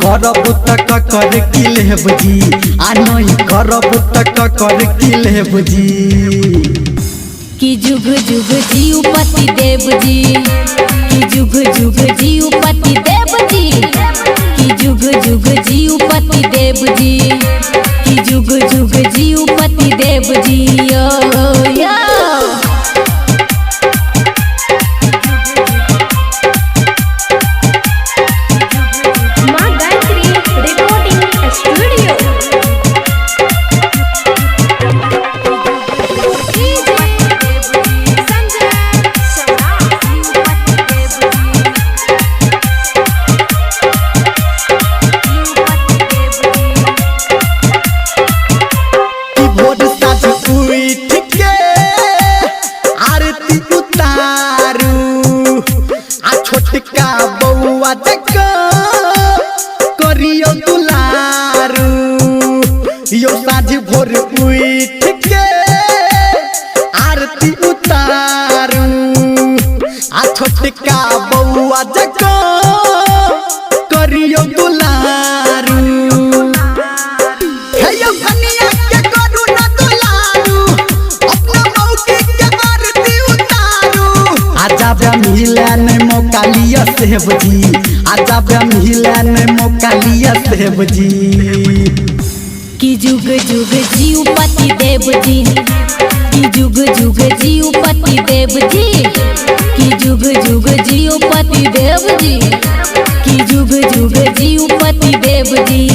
करब तक कर की लेब जी आ नहीं करब तक कर की लेब जी कि जुग जुग जीव पति देव जी कि जुग जुग जीव पति देव जी कि जुग जुग जीव पति देव जी कि जुग जुग जीव पति देव जी यो माँ गायत्री रिकॉर्डिंग स्टूडियो छोटका बउआ देख करियो दुलारू यो साँझ भोर उठ के आरती उतारू आ छोटका बउआ देख करियो दुलारू हे यो कन्या के करू न दुलारू अपना मौके के आरती उतारू आजा बे मिला ने मौका लिया सेब जी आजा बे मिला ने मौका लिया सेब जी कि जुग जुग जीव पति देव जी कि जुग जुग जीव पति देव जी कि जुग जुग जीव पति देव जी कि जुग जुग जीव पति देव जी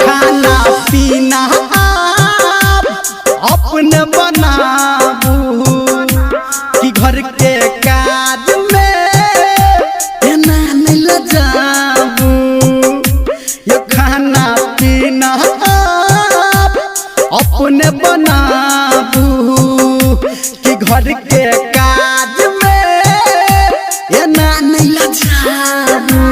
खाना पीना अपने बनाबू कि घर के काज में एना नहीं लजाबू यो खाना पीना अपने बनाबू कि घर के काज में एना नहीं लजाबू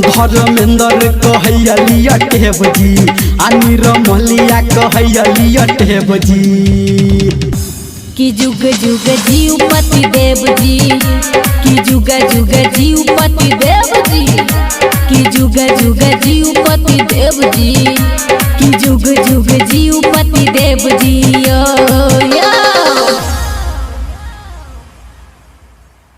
धर्मेंद्र कहैया लिया टेब जी आ निरमलिया कहैया लिया टेब जी कि जुग जुग जीव पति देव जी कि जुग जुग जीव पति देव जी कि जुग जुग जीव पति देव जी कि जुग जुग जीव पति देव जी